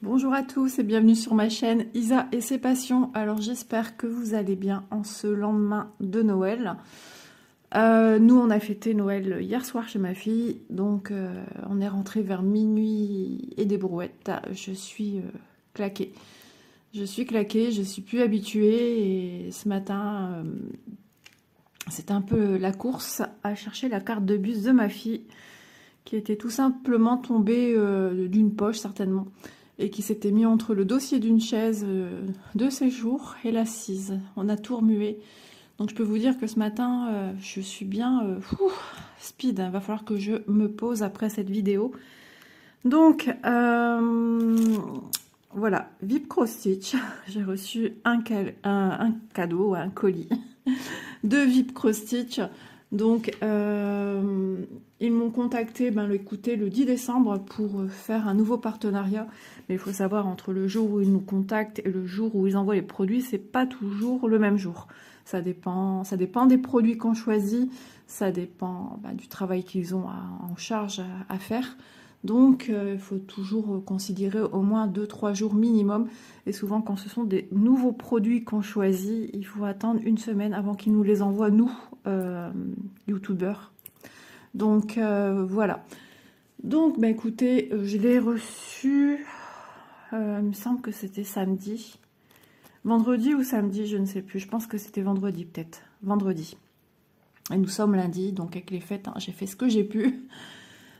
Bonjour à tous et bienvenue sur ma chaîne Isa et ses passions. Alors j'espère que vous allez bien en ce lendemain de Noël. Nous on a fêté Noël hier soir chez ma fille, donc on est rentré vers minuit et des brouettes. Je suis claquée. Je suis claquée, je suis plus habituée et ce matin c'était un peu la course à chercher la carte de bus de ma fille qui était tout simplement tombée d'une poche certainement, et qui s'était mis entre le dossier d'une chaise de séjour et l'assise. On a tout remué. Donc je peux vous dire que ce matin, je suis bien speed. Il va falloir que je me pose après cette vidéo. Donc, voilà, VIP Cross Stitch. J'ai reçu un cadeau, un colis de VIP Cross Stitch. Donc, ils m'ont contacté, écoutez, le 10 décembre pour faire un nouveau partenariat. Mais il faut savoir, entre le jour où ils nous contactent et le jour où ils envoient les produits, c'est pas toujours le même jour. Ça dépend des produits qu'on choisit, ça dépend du travail qu'ils ont en charge à faire. Donc, il faut toujours considérer au moins 2-3 jours minimum. Et souvent, quand ce sont des nouveaux produits qu'on choisit, il faut attendre une semaine avant qu'ils nous les envoient, nous, youtubeurs. Donc, voilà. Donc, écoutez, je l'ai reçu, il me semble que c'était samedi. Vendredi ou samedi, je ne sais plus. Je pense que c'était vendredi, peut-être. Vendredi. Et nous sommes lundi, donc avec les fêtes, j'ai fait ce que j'ai pu.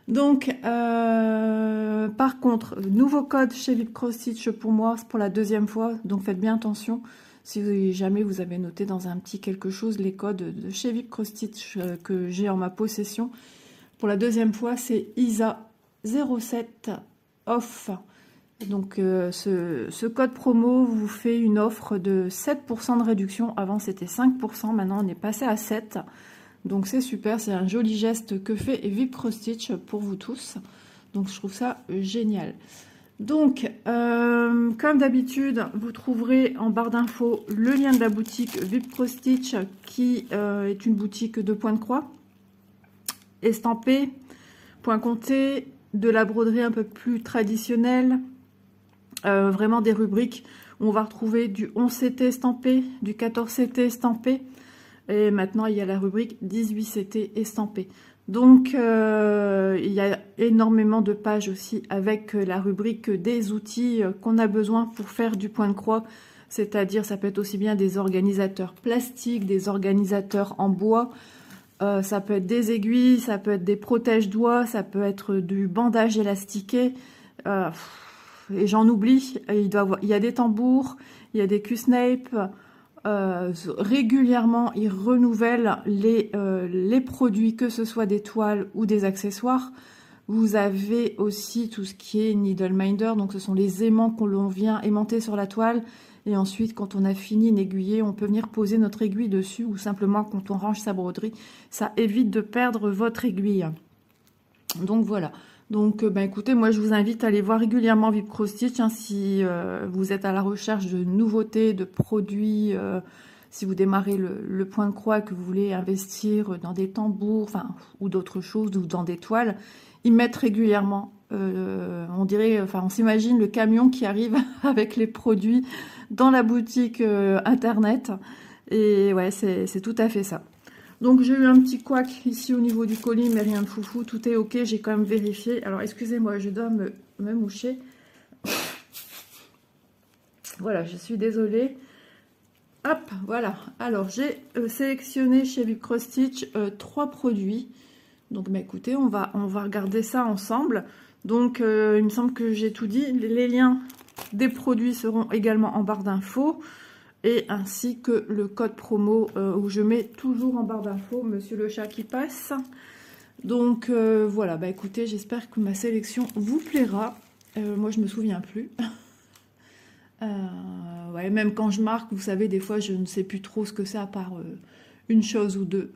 Donc, par contre, nouveau code chez VIP Cross Stitch pour moi, c'est pour la deuxième fois. Donc, faites bien attention. Si jamais vous avez noté dans un petit quelque chose les codes de chez VIP Cross Stitch que j'ai en ma possession. Pour la deuxième fois, c'est ISA07 off. Donc, ce code promo vous fait une offre de 7% de réduction. Avant, c'était 5%. Maintenant, on est passé à 7%. Donc c'est super, c'est un joli geste que fait VIP Cross Stitch pour vous tous. Donc je trouve ça génial. Donc, comme d'habitude, vous trouverez en barre d'infos le lien de la boutique VIP Cross Stitch, qui est une boutique de point de croix, estampé, point compté, de la broderie un peu plus traditionnelle, vraiment des rubriques où on va retrouver du 11CT estampé, du 14CT estampé. Et maintenant, il y a la rubrique 18CT estampé. Donc, il y a énormément de pages aussi avec la rubrique des outils qu'on a besoin pour faire du point de croix. C'est-à-dire, ça peut être aussi bien des organisateurs plastiques, des organisateurs en bois. Ça peut être des aiguilles, ça peut être des protège-doigts, ça peut être du bandage élastiqué. Et j'en oublie. Il y a des tambours, il y a des Q-snapes. Régulièrement, ils renouvellent les produits, que ce soit des toiles ou des accessoires. Vous avez aussi tout ce qui est needle minder, donc ce sont les aimants que l'on vient aimanter sur la toile. Et ensuite, quand on a fini une aiguillée, on peut venir poser notre aiguille dessus, ou simplement quand on range sa broderie. Ça évite de perdre votre aiguille. Donc voilà. Donc, écoutez, moi, je vous invite à aller voir régulièrement VIP Cross Stitch, si vous êtes à la recherche de nouveautés, de produits, si vous démarrez le point de croix et que vous voulez investir dans des tambours, ou d'autres choses, ou dans des toiles. Ils mettent régulièrement, on dirait, on s'imagine le camion qui arrive avec les produits dans la boutique internet. Et ouais, c'est tout à fait ça. Donc j'ai eu un petit couac ici au niveau du colis, mais rien de foufou, tout est ok, j'ai quand même vérifié. Alors excusez-moi, je dois me moucher. Voilà, je suis désolée. Hop, voilà. Alors j'ai sélectionné chez VIP Cross Stitch 3 produits. Donc écoutez, on va regarder ça ensemble. Donc il me semble que j'ai tout dit. Les liens des produits seront également en barre d'infos. Et ainsi que le code promo où je mets toujours en barre d'infos Monsieur le chat qui passe. Donc voilà, écoutez, j'espère que ma sélection vous plaira. Moi je me souviens plus. Ouais, même quand je marque, vous savez, des fois je ne sais plus trop ce que c'est à part une chose ou deux.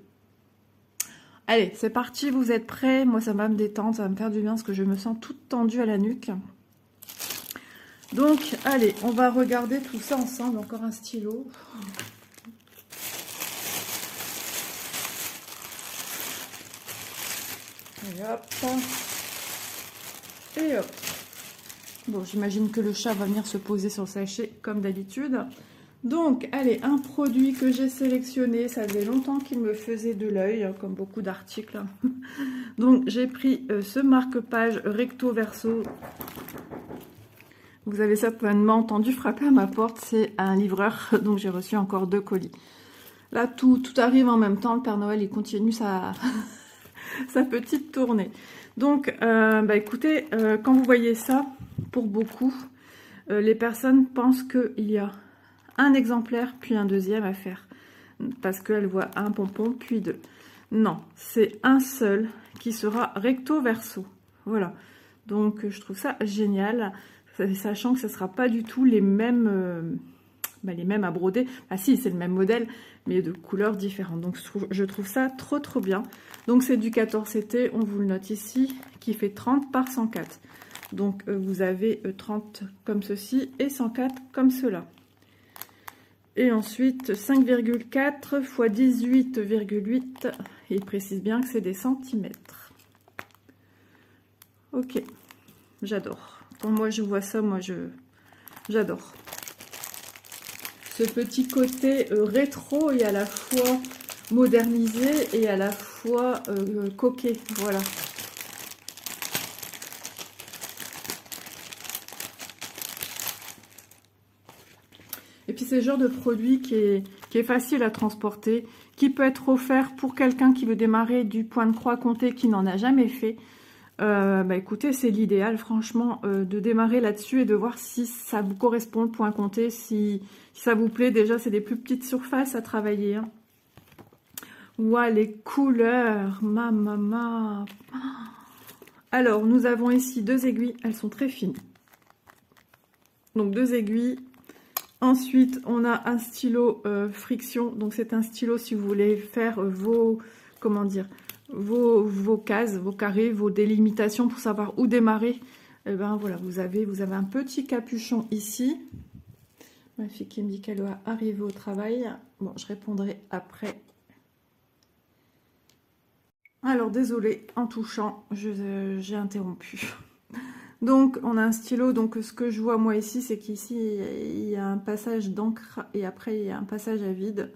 Allez, c'est parti, vous êtes prêts? Moi ça va me détendre, ça va me faire du bien parce que je me sens toute tendue à la nuque. Donc, allez, on va regarder tout ça ensemble. Encore un stylo. Et hop. Et hop. Bon, j'imagine que le chat va venir se poser sur le sachet comme d'habitude. Donc, allez, un produit que j'ai sélectionné, ça faisait longtemps qu'il me faisait de l'œil, comme beaucoup d'articles. Donc, j'ai pris ce marque-page recto verso. Vous avez certainement entendu frapper à ma porte, c'est un livreur, donc j'ai reçu encore 2 colis. Là, tout arrive en même temps, le Père Noël, il continue sa petite tournée. Donc, écoutez, quand vous voyez ça, pour beaucoup, les personnes pensent qu'il y a un exemplaire, puis un deuxième à faire. Parce qu'elles voient un pompon, puis 2. Non, c'est un seul qui sera recto verso. Voilà. Donc, je trouve ça génial, sachant que ce ne sera pas du tout les mêmes à broder. Ah si, c'est le même modèle, mais de couleurs différentes. Donc, je trouve ça trop bien. Donc, c'est du 14CT, on vous le note ici, qui fait 30 par 104. Donc, vous avez 30 comme ceci et 104 comme cela. Et ensuite, 5,4 x 18,8. Il précise bien que c'est des centimètres. Ok, j'adore. Quand moi, je vois ça, j'adore. Ce petit côté rétro et à la fois modernisé et à la fois coquet. Voilà. Et puis c'est le genre de produit qui est facile à transporter, qui peut être offert pour quelqu'un qui veut démarrer du point de croix compté, qui n'en a jamais fait. Écoutez, c'est l'idéal franchement de démarrer là-dessus et de voir si ça vous correspond le point compté, si ça vous plaît. Déjà, c'est des plus petites surfaces à travailler. Hein. Ouah, les couleurs, ma. Alors, nous avons ici 2 aiguilles, elles sont très fines. Donc 2 aiguilles. Ensuite, on a un stylo friction. Donc, c'est un stylo si vous voulez faire vos cases, vos carrés, vos délimitations pour savoir où démarrer. Et ben voilà, vous avez un petit capuchon ici. Ma fille qui me dit qu'elle doit arriver au travail. Bon, je répondrai après. Alors, désolée, en touchant, j'ai interrompu. Donc, on a un stylo. Donc, ce que je vois moi ici, c'est qu'ici, il y a un passage d'encre et après, il y a un passage à vide.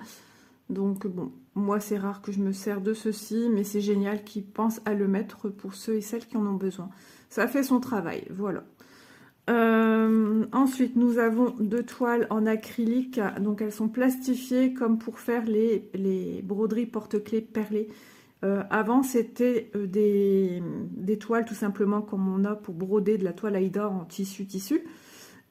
Donc, bon, moi, c'est rare que je me sers de ceci, mais c'est génial qu'ils pensent à le mettre pour ceux et celles qui en ont besoin. Ça fait son travail, voilà. Ensuite, nous avons 2 toiles en acrylique. Donc, elles sont plastifiées comme pour faire les broderies porte-clés perlées. Avant, c'était des toiles tout simplement comme on a pour broder de la toile Aïda en tissu.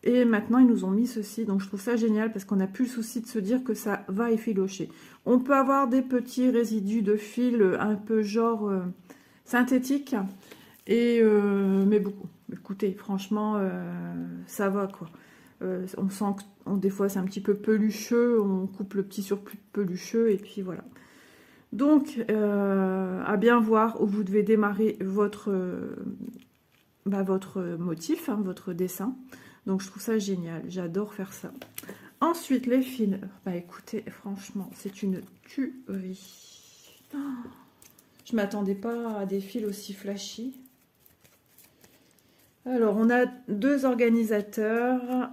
Et maintenant, ils nous ont mis ceci. Donc, je trouve ça génial parce qu'on n'a plus le souci de se dire que ça va effilocher. On peut avoir des petits résidus de fil un peu genre synthétique. Mais beaucoup. Écoutez, franchement, ça va quoi. On sent que des fois, c'est un petit peu pelucheux. On coupe le petit surplus de pelucheux et puis voilà. Donc, à bien voir où vous devez démarrer votre motif, hein, votre dessin. Donc, je trouve ça génial. J'adore faire ça. Ensuite, les fils. Écoutez, franchement, c'est une tuerie. Oh, je ne m'attendais pas à des fils aussi flashy. Alors, on a 2 organisateurs.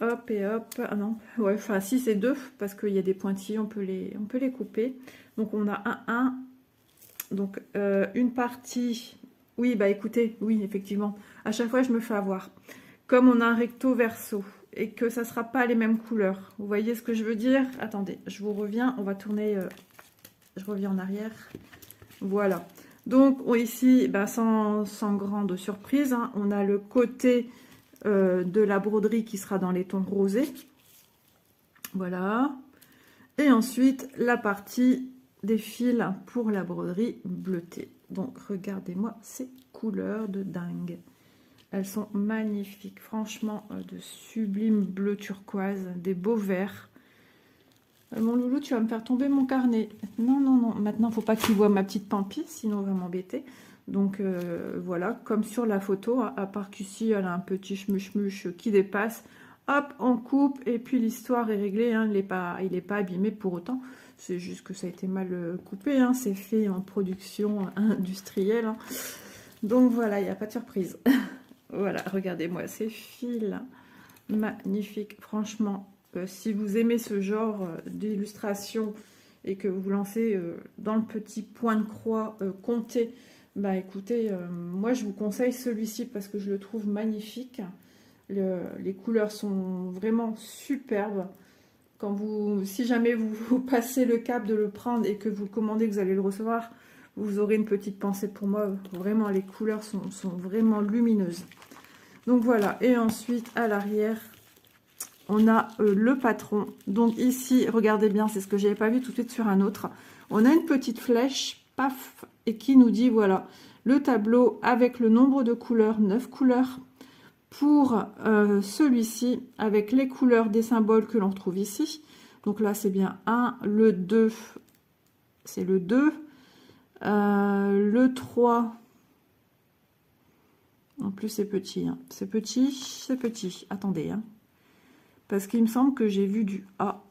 Hop et hop. Ah non, ouais, enfin, si c'est 2, parce qu'il y a des pointillés, on peut les couper. Donc, on a un. Donc, une partie. Oui, écoutez, oui, effectivement. À chaque fois, je me fais avoir. Comme on a un recto verso et que ça ne sera pas les mêmes couleurs. Vous voyez ce que je veux dire? Attendez, je vous reviens. On va tourner. Je reviens en arrière. Voilà. Donc, ici, sans grande surprise, hein, on a le côté de la broderie qui sera dans les tons rosés. Voilà. Et ensuite, la partie des fils pour la broderie bleutée. Donc, regardez-moi ces couleurs de dingue. Elles sont magnifiques. Franchement, de sublimes bleu turquoise, des beaux verts. Mon loulou, tu vas me faire tomber mon carnet. Non, non, non. Maintenant, il ne faut pas qu'il voit ma petite pampille, sinon il va m'embêter. Donc, voilà, comme sur la photo, à part qu'ici, elle a un petit schmuch qui dépasse. Hop, on coupe et puis l'histoire est réglée. Hein, il n'est pas abîmé pour autant. C'est juste que ça a été mal coupé. Hein, c'est fait en production industrielle. Hein. Donc, voilà, il n'y a pas de surprise. Voilà, regardez-moi ces fils magnifiques. Franchement, si vous aimez ce genre d'illustration et que vous vous lancez dans le petit point de croix compté, bah écoutez, moi je vous conseille celui-ci parce que je le trouve magnifique. Les couleurs sont vraiment superbes. Si jamais vous passez le cap de le prendre et que vous le commandez, que vous allez le recevoir, vous aurez une petite pensée pour moi. Vraiment, les couleurs sont vraiment lumineuses. Donc voilà, et ensuite à l'arrière, on a le patron. Donc ici, regardez bien, c'est ce que je n'avais pas vu tout de suite sur un autre. On a une petite flèche, paf, et qui nous dit, voilà, le tableau avec le nombre de couleurs, 9 couleurs. Pour celui-ci, avec les couleurs des symboles que l'on trouve ici. Donc là, c'est bien 1, le 2, c'est le 2, le 3, en plus c'est petit, hein. C'est petit, attendez, hein. Parce qu'il me semble que j'ai vu du A.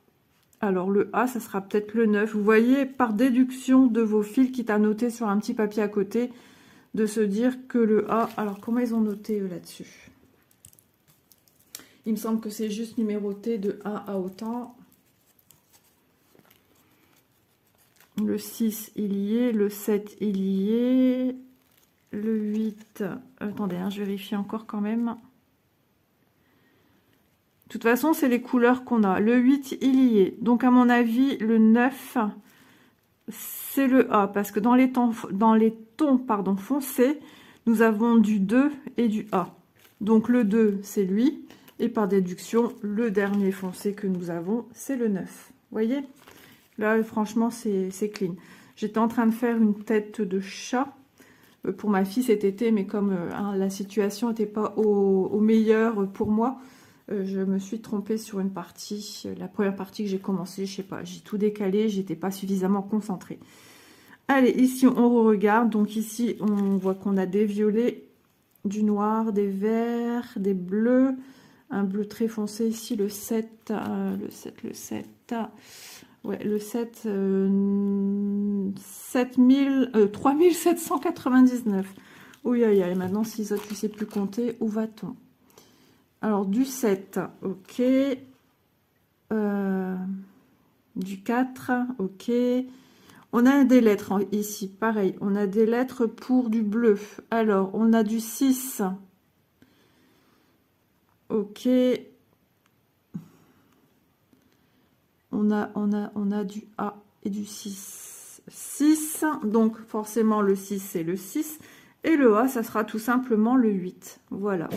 Alors le A, ça sera peut-être le 9. Vous voyez, par déduction de vos fils qui t'a noté sur un petit papier à côté, de se dire que le A, alors comment ils ont noté là-dessus? Il me semble que c'est juste numéroté de 1 à autant. Le 6, il y est. Le 7, il y est. Le 8, attendez, hein, je vérifie encore quand même. De toute façon, c'est les couleurs qu'on a. Le 8, il y est. Donc, à mon avis, le 9, c'est le A. Parce que dans les tons foncés, nous avons du 2 et du A. Donc, le 2, c'est lui. Et par déduction, le dernier foncé que nous avons, c'est le 9. Vous voyez? Là, franchement, c'est clean. J'étais en train de faire une tête de chat pour ma fille cet été, mais comme la situation n'était pas au meilleur pour moi, je me suis trompée sur une partie. La première partie que j'ai commencé, je sais pas, j'ai tout décalé, j'étais pas suffisamment concentrée. Allez, ici, on regarde. Donc ici, on voit qu'on a des violets, du noir, des verts, des bleus, un bleu très foncé ici, le 7, ouais, le 7, 3799. Oui, aïe, aïe, maintenant, si ça, tu sais plus compter, où va-t-on? Alors, du 7, ok. Du 4, ok. On a des lettres ici, pareil. On a des lettres pour du bleu. Alors, on a du 6. Ok. On a du A et du 6. 6, donc forcément le 6, c'est le 6. Et le A, ça sera tout simplement le 8. Voilà.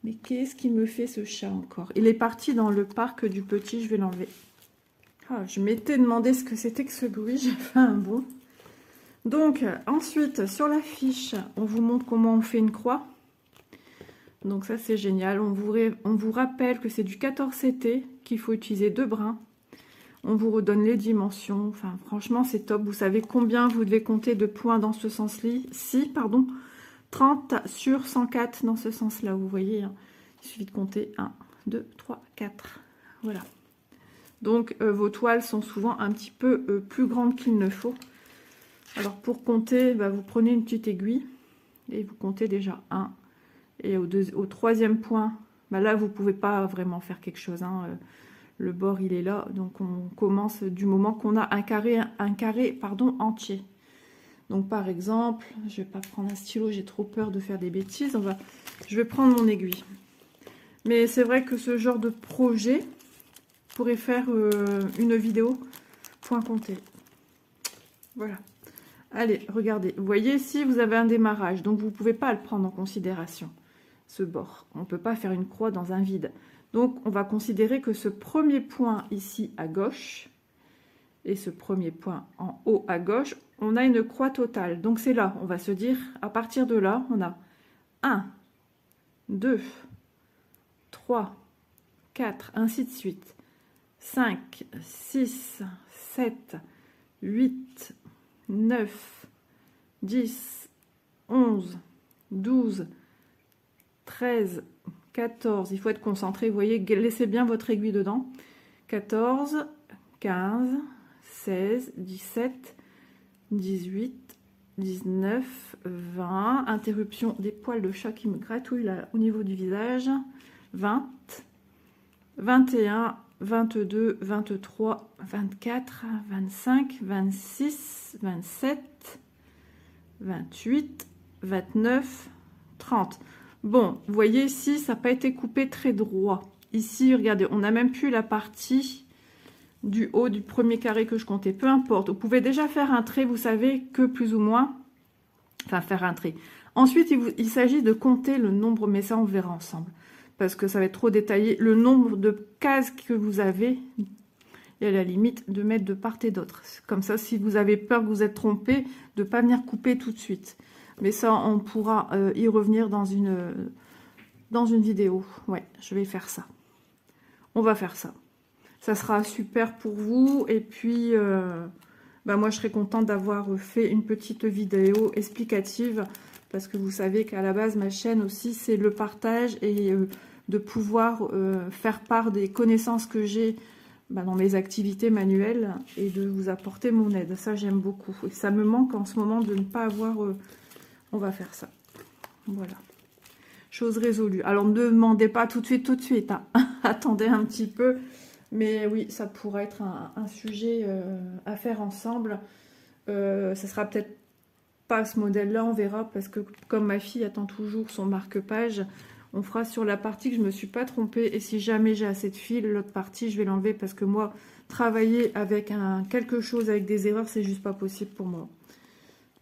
Mais qu'est-ce qu'il me fait ce chat encore? Il est parti dans le parc du petit, je vais l'enlever. Ah, je m'étais demandé ce que c'était que ce bruit, j'ai fait un bond. Donc, ensuite, sur la fiche, on vous montre comment on fait une croix. Donc ça, c'est génial. On vous rappelle que c'est du 14 CT, qu'il faut utiliser 2 brins. On vous redonne les dimensions. Enfin, franchement, c'est top. Vous savez combien vous devez compter de points dans ce sens-ci, pardon. 30 sur 104 dans ce sens-là, vous voyez. Hein. Il suffit de compter 1, 2, 3, 4. Voilà. Donc, vos toiles sont souvent un petit peu plus grandes qu'il ne faut. Alors, pour compter, bah, vous prenez une petite aiguille et vous comptez déjà 1. Et au troisième point, bah là, vous ne pouvez pas vraiment faire quelque chose. Hein. Le bord, il est là. Donc, on commence du moment qu'on a un carré entier. Donc, par exemple, je ne vais pas prendre un stylo, j'ai trop peur de faire des bêtises. Je vais prendre mon aiguille. Mais c'est vrai que ce genre de projet pourrait faire une vidéo point compté. Voilà. Allez, regardez. Vous voyez ici, vous avez un démarrage. Donc, vous ne pouvez pas le prendre en considération, ce bord. On ne peut pas faire une croix dans un vide. Donc, on va considérer que ce premier point ici à gauche et ce premier point en haut à gauche, on a une croix totale. Donc, c'est là, on va se dire, à partir de là, on a 1, 2, 3, 4, ainsi de suite. 5, 6, 7, 8, 9, 10, 11, 12, 13, 14. Il faut être concentré, vous voyez, laissez bien votre aiguille dedans. 14, 15, 16, 17, 18, 19, 20, interruption des poils de chat qui me gratouillent là au niveau du visage, 20, 21, 22, 23, 24, 25, 26, 27, 28, 29, 30. Bon, vous voyez ici, ça n'a pas été coupé très droit. Ici, regardez, on n'a même plus la partie du haut du premier carré que je comptais. Peu importe, vous pouvez déjà faire un trait, vous savez que plus ou moins, enfin faire un trait. Ensuite, il s'agit de compter le nombre, mais ça on verra ensemble, parce que ça va être trop détaillé, le nombre de cases que vous avez, et à la limite de mettre de part et d'autre. Comme ça, si vous avez peur que vous êtes trompé, de ne pas venir couper tout de suite. Mais ça, on pourra y revenir dans une vidéo. Ouais, je vais faire ça. On va faire ça. Ça sera super pour vous. Et puis, moi, je serais contente d'avoir fait une petite vidéo explicative. Parce que vous savez qu'à la base, ma chaîne aussi, c'est le partage et de pouvoir faire part des connaissances que j'ai dans mes activités manuelles et de vous apporter mon aide. Ça, j'aime beaucoup. Et ça me manque en ce moment de ne pas avoir... on va faire ça. Voilà. Chose résolue. Alors, ne demandez pas tout de suite. Hein. Attendez un petit peu. Mais oui, ça pourrait être un sujet à faire ensemble. Ça sera peut-être pas ce modèle-là, on verra. Parce que comme ma fille attend toujours son marque-page, on fera sur la partie que je ne me suis pas trompée. Et si jamais j'ai assez de fil, l'autre partie, je vais l'enlever. Parce que moi, travailler avec quelque chose avec des erreurs, c'est juste pas possible pour moi.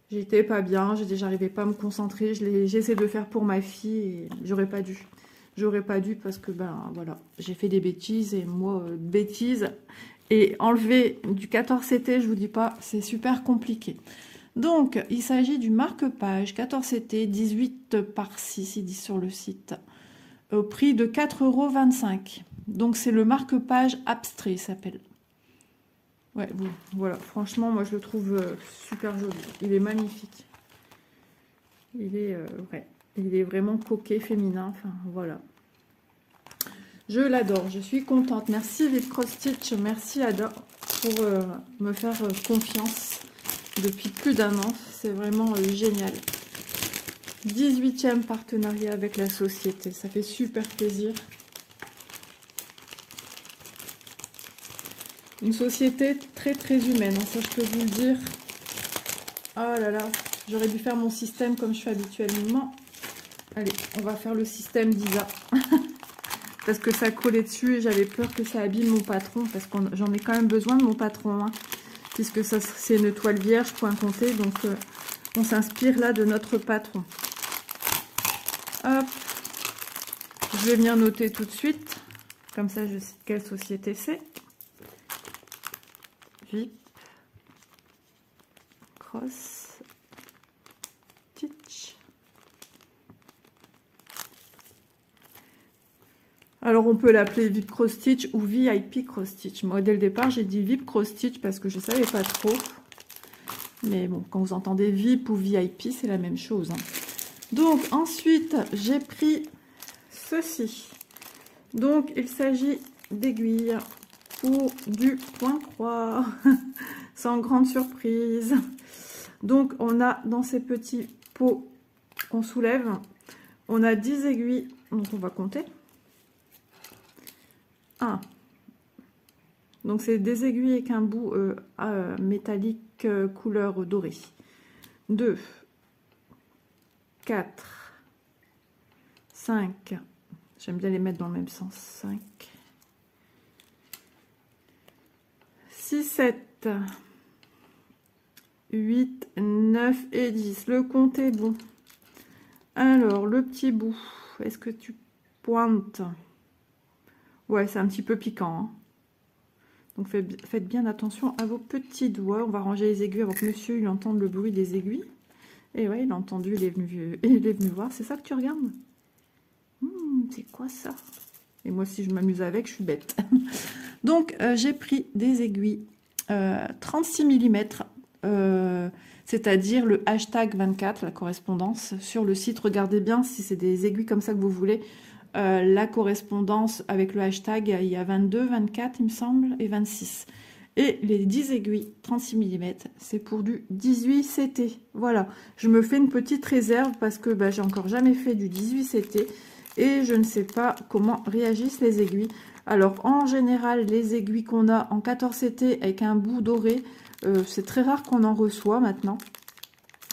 J'étais pas bien, j'arrivais pas à me concentrer, j'essaie de le faire pour ma fille et j'aurais pas dû. J'aurais pas dû parce que voilà, j'ai fait des bêtises et moi bêtises et enlever du 14CT, je vous dis pas, c'est super compliqué. Donc il s'agit du marque-page 14CT 18 par 6, il dit sur le site, au prix de 4,25 €. Donc c'est le marque-page abstrait, il s'appelle. Ouais, bon, voilà, franchement, moi je le trouve super joli. Il est magnifique. Il est vraiment coquet, féminin. Enfin, voilà. Je l'adore, je suis contente. Merci Vip Cross Stitch, merci Ada pour me faire confiance depuis plus d'1 an. C'est vraiment génial. 18e partenariat avec la société, ça fait super plaisir. Une société très humaine, hein, ça je peux vous le dire. Oh là là, j'aurais dû faire mon système comme je fais habituellement. Allez, on va faire le système d'Isa. Parce que ça collait dessus et j'avais peur que ça abîme mon patron. Parce que j'en ai quand même besoin de mon patron. Hein, puisque c'est une toile vierge, point compté. Donc on s'inspire là de notre patron. Hop. Je vais venir noter tout de suite. Comme ça je sais quelle société c'est. Vip Cross Stitch. Alors on peut l'appeler Vip Cross Stitch ou VIP Cross Stitch. Moi dès le départ j'ai dit Vip Cross Stitch parce que je ne savais pas trop. Mais bon, quand vous entendez VIP ou VIP, c'est la même chose. Hein. Donc ensuite j'ai pris ceci. Donc il s'agit d'aiguilles pour du point croix, sans grande surprise. Donc on a dans ces petits pots qu'on soulève, on a 10 aiguilles, donc on va compter. 1. Donc c'est des aiguilles avec un bout métallique couleur dorée. 2, 4, 5, j'aime bien les mettre dans le même sens, 5, 6, 7, 8, 9 et 10. Le compte est bon. Alors, le petit bout, est-ce que tu pointes? Ouais, c'est un petit peu piquant. Hein. Donc, faites bien attention à vos petits doigts. On va ranger les aiguilles avant que monsieur il entende le bruit des aiguilles. Et ouais, il a entendu, il est venu voir. C'est ça que tu regardes? C'est quoi ça? Et moi, si je m'amuse avec, je suis bête. Donc, j'ai pris des aiguilles 36 mm, c'est-à-dire le hashtag 24, la correspondance. Sur le site, regardez bien si c'est des aiguilles comme ça que vous voulez. La correspondance avec le hashtag, il y a 22, 24, il me semble, et 26. Et les 10 aiguilles 36 mm, c'est pour du 18 CT. Voilà, je me fais une petite réserve parce que bah, j'ai encore jamais fait du 18 CT et je ne sais pas comment réagissent les aiguilles. Alors en général, les aiguilles qu'on a en 14 CT avec un bout doré, c'est très rare qu'on en reçoit maintenant.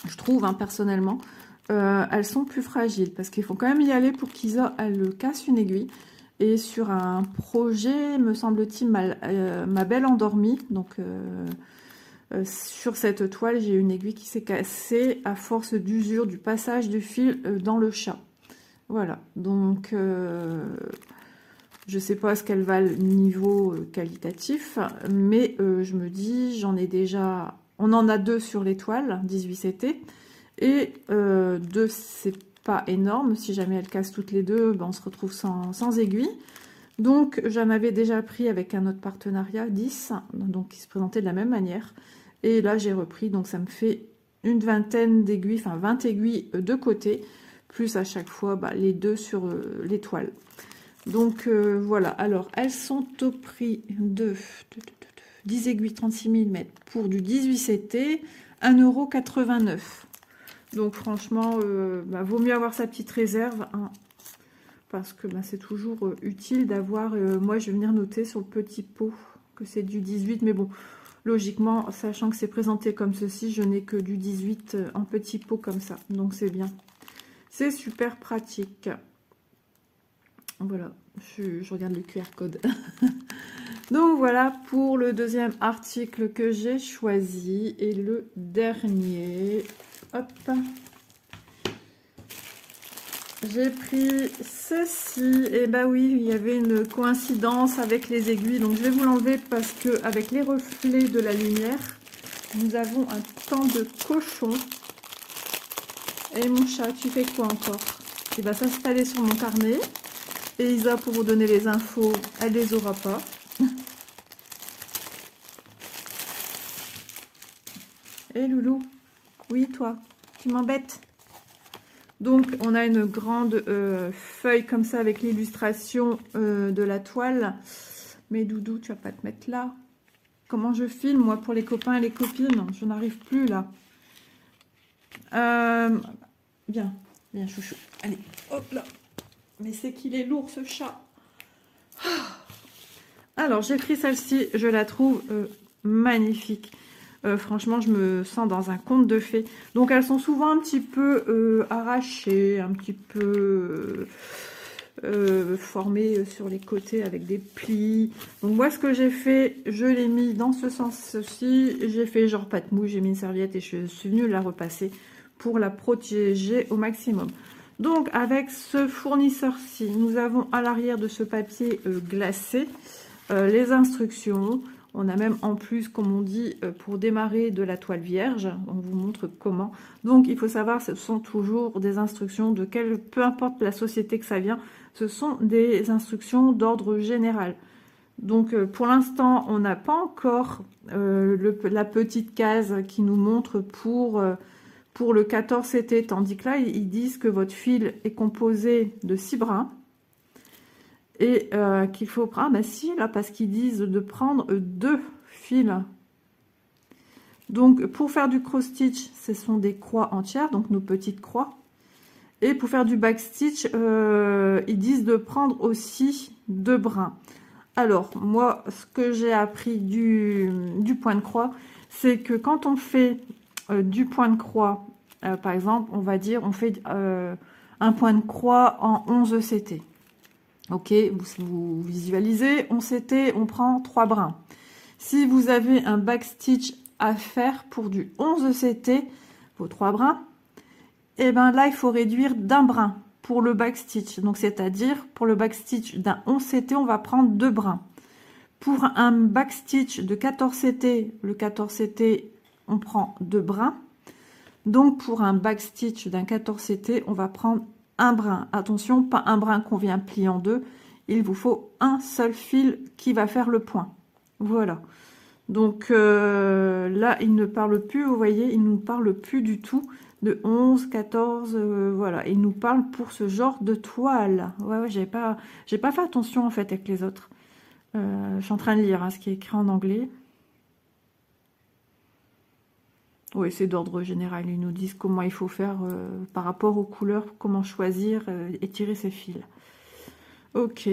Je trouve, hein, personnellement, elles sont plus fragiles parce qu'il faut quand même y aller pour qu'Isa, elle casse une aiguille. Et sur un projet, me semble-t-il, ma belle endormie, donc sur cette toile, j'ai une aiguille qui s'est cassée à force d'usure du passage du fil dans le chat. Voilà, donc je sais pas ce qu'elle va niveau qualitatif, mais je me dis, j'en ai déjà, on en a 2 sur l'étoile, 18 CT, et 2 c'est pas énorme. Si jamais elle casse toutes les deux, ben on se retrouve sans aiguille. Donc j'en avais déjà pris avec un autre partenariat, 10, donc qui se présentait de la même manière. Et là j'ai repris, donc ça me fait une vingtaine d'aiguilles, enfin 20 aiguilles de côté, plus à chaque fois bah, les 2 sur l'étoile. Donc voilà, alors elles sont au prix de 10 aiguilles 36 mm pour du 18 CT, 1,89 €. Donc franchement, bah, vaut mieux avoir sa petite réserve, hein, parce que bah, c'est toujours utile d'avoir, moi je vais venir noter sur le petit pot que c'est du 18, mais bon, logiquement, sachant que c'est présenté comme ceci, je n'ai que du 18 en petit pot comme ça, donc c'est bien. C'est super pratique. Voilà, je regarde le QR code. Donc voilà pour le deuxième article que j'ai choisi. Et le dernier, hop, j'ai pris ceci. Et bah oui, il y avait une coïncidence avec les aiguilles. Donc je vais vous l'enlever parce que avec les reflets de la lumière, nous avons un temps de cochon. Et mon chat, tu fais quoi encore? Il va s'installer sur mon carnet. Et Isa, pour vous donner les infos, elle les aura pas. Hé loulou, oui toi, tu m'embêtes. Donc on a une grande feuille comme ça avec l'illustration de la toile. Mais Doudou, tu vas pas te mettre là. Comment je filme moi pour les copains et les copines? Je n'arrive plus là. Viens, viens chouchou. Allez, hop là. Mais c'est qu'il est lourd ce chat. Alors j'ai pris celle-ci, je la trouve magnifique. Franchement, je me sens dans un conte de fées. Donc elles sont souvent un petit peu arrachées, un petit peu formées sur les côtés avec des plis. Donc moi ce que j'ai fait, je l'ai mis dans ce sens-ci. J'ai fait genre pâte mousse, j'ai mis une serviette et je suis venue la repasser pour la protéger au maximum. Donc avec ce fournisseur-ci, nous avons à l'arrière de ce papier glacé les instructions. On a même en plus, comme on dit, pour démarrer de la toile vierge. On vous montre comment. Donc il faut savoir, ce sont toujours des instructions de quelle, peu importe la société que ça vient, ce sont des instructions d'ordre général. Donc pour l'instant, on n'a pas encore la petite case qui nous montre pour le 14 CT, tandis que là, ils disent que votre fil est composé de 6 brins et qu'il faut prendre, bah si, là, parce qu'ils disent de prendre 2 fils. Donc, pour faire du cross-stitch, ce sont des croix entières, donc nos petites croix. Et pour faire du back-stitch, ils disent de prendre aussi 2 brins. Alors, moi, ce que j'ai appris du point de croix, c'est que quand on fait du point de croix, par exemple, on va dire, on fait un point de croix en 11 CT. Ok, vous visualisez, 11 CT, on prend 3 brins. Si vous avez un backstitch à faire pour du 11 CT, vos 3 brins, et bien là, il faut réduire d'1 brin pour le backstitch. Donc, c'est-à-dire, pour le backstitch d'un 11 CT, on va prendre 2 brins. Pour un backstitch de 14 CT, le 14 CT, on prend 2 brins. Donc, pour un backstitch d'un 14 CT, on va prendre 1 brin. Attention, pas un brin qu'on vient plier en deux. Il vous faut un seul fil qui va faire le point. Voilà. Donc, là, il ne parle plus, vous voyez, il ne nous parle plus du tout de 11, 14, voilà. Il nous parle pour ce genre de toile. Ouais, j'ai pas fait attention, en fait, avec les autres. Je suis en train de lire hein, ce qui est écrit en anglais. Oui, c'est d'ordre général. Ils nous disent comment il faut faire par rapport aux couleurs, comment choisir et tirer ses fils. Ok.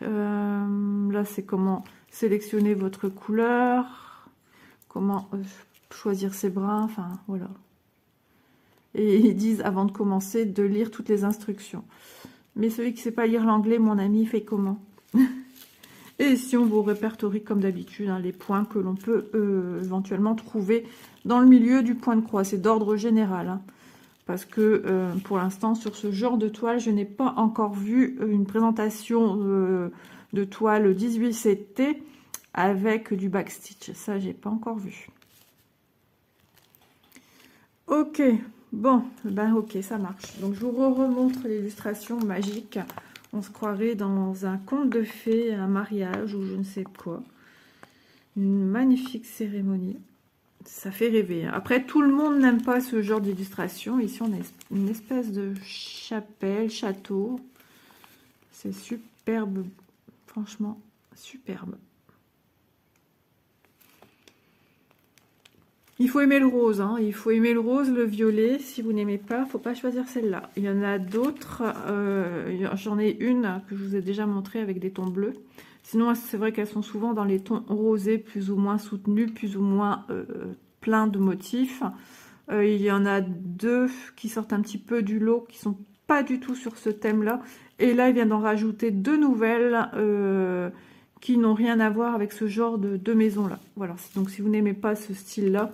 Là, c'est comment sélectionner votre couleur, comment choisir ses brins, enfin, voilà. Et ils disent, avant de commencer, de lire toutes les instructions. Mais celui qui ne sait pas lire l'anglais, mon ami, fait comment? Et si on vous répertorie comme d'habitude hein, les points que l'on peut éventuellement trouver dans le milieu du point de croix. C'est d'ordre général. Hein, parce que pour l'instant, sur ce genre de toile, je n'ai pas encore vu une présentation de toile 18CT avec du backstitch. Ça, j'ai pas encore vu. Ok, bon, ben ok, ça marche. Donc, je vous remontre l'illustration magique. On se croirait dans un conte de fées, un mariage ou je ne sais quoi. Une magnifique cérémonie. Ça fait rêver. Après, tout le monde n'aime pas ce genre d'illustration. Ici, on a une espèce de chapelle, château. C'est superbe. Franchement, superbe. Il faut aimer le rose. Hein. Il faut aimer le rose, le violet. Si vous n'aimez pas, il ne faut pas choisir celle-là. Il y en a d'autres. J'en ai une que je vous ai déjà montrée avec des tons bleus. Sinon, c'est vrai qu'elles sont souvent dans les tons rosés, plus ou moins soutenus, plus ou moins plein de motifs. Il y en a deux qui sortent un petit peu du lot, qui sont pas du tout sur ce thème-là. Et là, il vient d'en rajouter deux nouvelles qui n'ont rien à voir avec ce genre de maison-là. Voilà, donc si vous n'aimez pas ce style-là,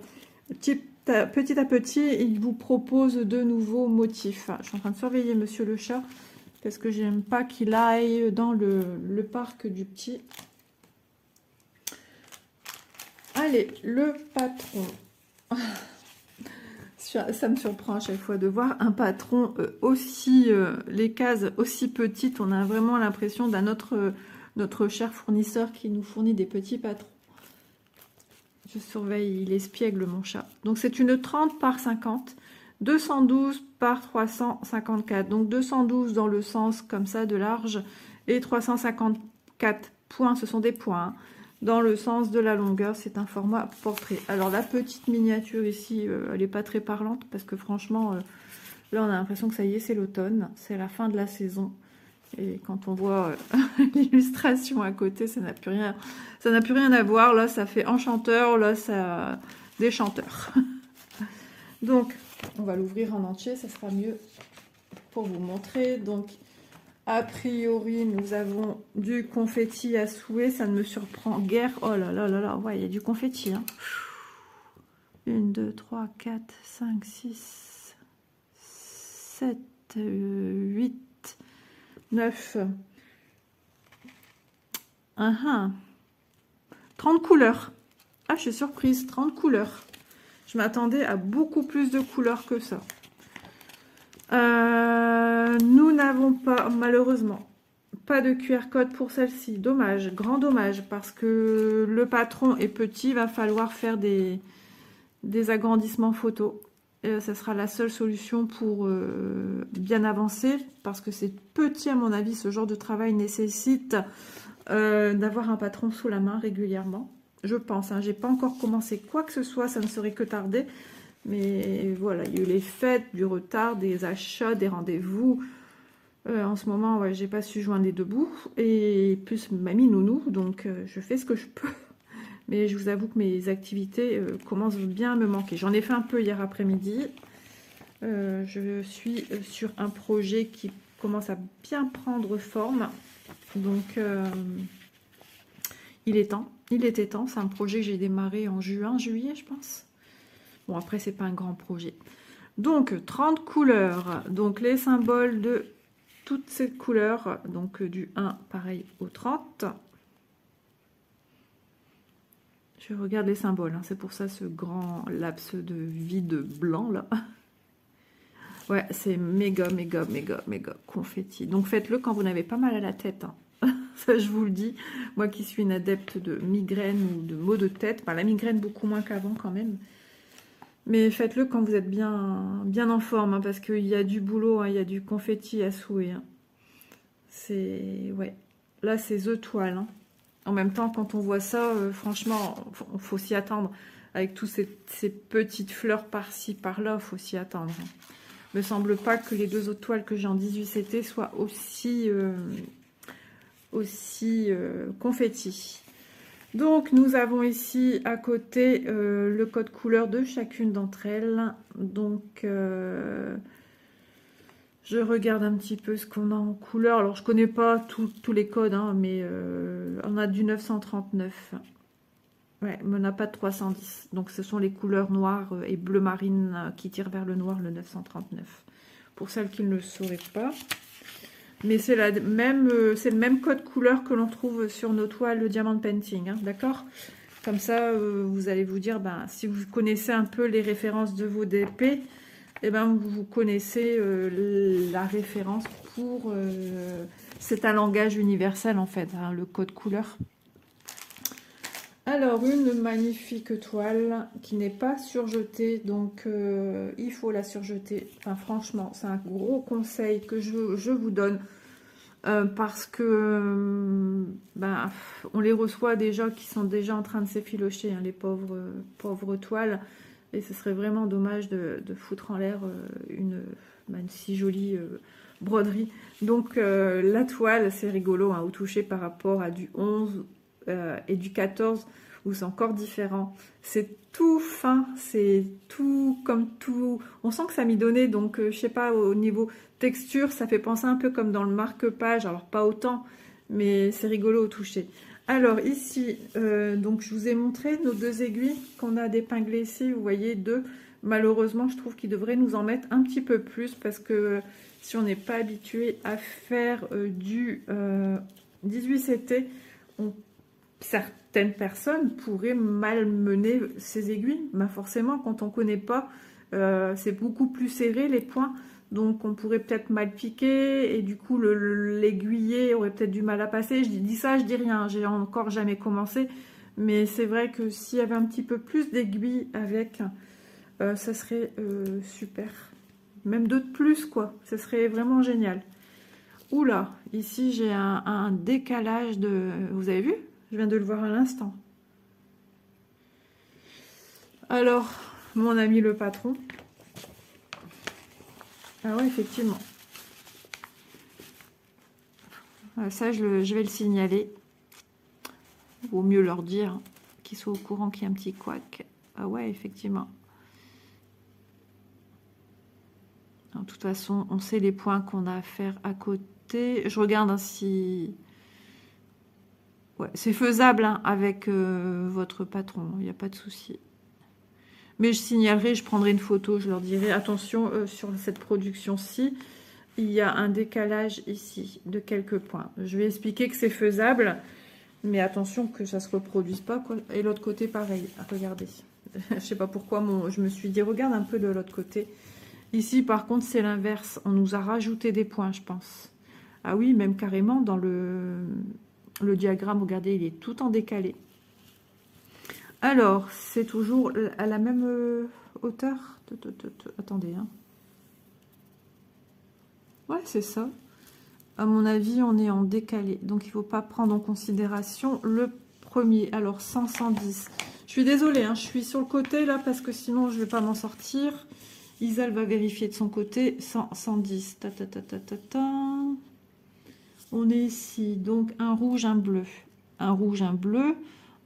petit à petit, il vous propose de nouveaux motifs. Je suis en train de surveiller Monsieur le Chat, parce que j'aime pas qu'il aille dans le parc du petit. Allez, le patron. Ça me surprend à chaque fois de voir un patron aussi, les cases aussi petites. On a vraiment l'impression d'un notre cher fournisseur qui nous fournit des petits patrons. Je surveille, il espiègle mon chat. Donc c'est une 30 par 50, 212 par 354. Donc 212 dans le sens comme ça de large et 354 points, ce sont des points. Hein. Dans le sens de la longueur, c'est un format portrait. Alors la petite miniature ici, elle n'est pas très parlante parce que franchement, là on a l'impression que ça y est, c'est l'automne, c'est la fin de la saison. Et quand on voit l'illustration à côté, ça n'a plus rien à voir. Là, ça fait enchanteur, là, ça déchanteur. Donc, on va l'ouvrir en entier, ça sera mieux pour vous montrer. Donc, a priori, nous avons du confetti à souhait. Ça ne me surprend guère. Oh là là là là, ouais, il y a du confetti. Hein. 1, 2, 3, 4, 5, 6, 7, 8, 9. 30 couleurs. Ah, je suis surprise, 30 couleurs. Je m'attendais à beaucoup plus de couleurs que ça. Nous n'avons pas, malheureusement, pas de QR code pour celle-ci. Dommage, grand dommage, parce que le patron est petit, il va falloir faire des agrandissements photos. Ça sera la seule solution pour bien avancer, parce que c'est petit à mon avis, ce genre de travail nécessite d'avoir un patron sous la main régulièrement. Je pense, hein, j'ai pas encore commencé quoi que ce soit, ça ne serait que tarder. Mais voilà, il y a eu les fêtes, du retard, des achats, des rendez-vous. En ce moment, ouais, j'ai pas su joindre les deux bouts. Et plus mamie nounou, donc je fais ce que je peux. Mais je vous avoue que mes activités commencent bien à me manquer. J'en ai fait un peu hier après-midi. Je suis sur un projet qui commence à bien prendre forme. Donc, il est temps. Il était temps. C'est un projet que j'ai démarré en juillet, je pense. Bon, après, c'est pas un grand projet. Donc, 30 couleurs. Donc, les symboles de toutes ces couleurs. Donc, du 1, pareil, au 30. Je regarde les symboles. Hein. C'est pour ça ce grand laps de vide blanc, là. Ouais, c'est méga, méga, méga, méga confetti. Donc, faites-le quand vous n'avez pas mal à la tête. Hein. Ça, je vous le dis. Moi qui suis une adepte de migraine ou de maux de tête. Enfin, la migraine, beaucoup moins qu'avant, quand même. Mais faites-le quand vous êtes bien en forme, hein, parce qu'il y a du boulot, hein, il y a du confetti à souhait. Hein. C'est... Ouais. Là, c'est The Toile. Hein. En même temps, quand on voit ça, franchement, il faut s'y attendre. avec tous ces petites fleurs par-ci, par-là, il faut s'y attendre. Il me semble pas que les deux autres toiles que j'ai en 18 CT soient aussi confetti. Donc nous avons ici à côté le code couleur de chacune d'entre elles. Donc je regarde un petit peu ce qu'on a en couleur. Alors je connais pas tous les codes, hein, mais on a du 939. Ouais, mais on n'a pas de 310. Donc ce sont les couleurs noires et bleu marine qui tirent vers le noir, le 939. Pour celles qui ne le sauraient pas. Mais c'est le même code couleur que l'on trouve sur nos toiles le Diamond Painting, hein, d'accord? Comme ça, vous allez vous dire, ben, si vous connaissez un peu les références de vos DP, eh ben, vous connaissez la référence pour... c'est un langage universel, en fait, hein, le code couleur. Alors, une magnifique toile qui n'est pas surjetée, donc il faut la surjeter. Enfin, franchement, c'est un gros conseil que je vous donne parce que ben, on les reçoit déjà qui sont déjà en train de s'effilocher, hein, les pauvres toiles. Et ce serait vraiment dommage de foutre en l'air une si jolie broderie. Donc, la toile, c'est rigolo hein, au toucher par rapport à du 11 et du 14 où c'est encore différent. C'est tout fin, c'est tout comme tout. On sent que ça m'y donnait, donc je sais pas, au niveau texture, ça fait penser un peu comme dans le marque-page, alors pas autant, mais c'est rigolo au toucher. Alors ici, donc je vous ai montré nos deux aiguilles qu'on a d'épinglées ici, vous voyez, deux. Malheureusement, je trouve qu'ils devraient nous en mettre un petit peu plus parce que si on n'est pas habitué à faire du 18 CT, certaines personnes pourraient malmener ces aiguilles. Ben forcément, quand on ne connaît pas, c'est beaucoup plus serré les points. Donc on pourrait peut-être mal piquer et du coup l'aiguiller aurait peut-être du mal à passer. Je dis ça, je dis rien, j'ai encore jamais commencé. Mais c'est vrai que s'il y avait un petit peu plus d'aiguilles avec, ça serait super. Même deux de plus, quoi. Ça serait vraiment génial. Oula, ici j'ai un décalage de... Vous avez vu? Je viens de le voir à l'instant. Alors, mon ami le patron. Ah ouais, effectivement. Ça, je vais le signaler. Vaut mieux leur dire qu'ils soient au courant qu'il y a un petit couac. Ah ouais, effectivement. De toute façon, on sait les points qu'on a à faire à côté. Je regarde hein, si... Ouais, c'est faisable hein, avec votre patron, il n'y a pas de souci. Mais je signalerai, je prendrai une photo, je leur dirai, attention, sur cette production-ci, il y a un décalage ici de quelques points. Je vais expliquer que c'est faisable, mais attention que ça ne se reproduise pas, quoi. Et l'autre côté, pareil, regardez. Je ne sais pas pourquoi, je me suis dit, regarde un peu de l'autre côté. Ici, par contre, c'est l'inverse. On nous a rajouté des points, je pense. Ah oui, même carrément, dans le diagramme, regardez, il est tout en décalé. Alors, c'est toujours à la même hauteur. Attendez. Hein. Ouais, c'est ça. À mon avis, on est en décalé. Donc, il ne faut pas prendre en considération le premier. Alors, 100, 110. Je suis désolée, hein, je suis sur le côté là parce que sinon, je ne vais pas m'en sortir. Isa, elle va vérifier de son côté. 100, 110. On est ici. Donc, un rouge, un bleu. Un rouge, un bleu.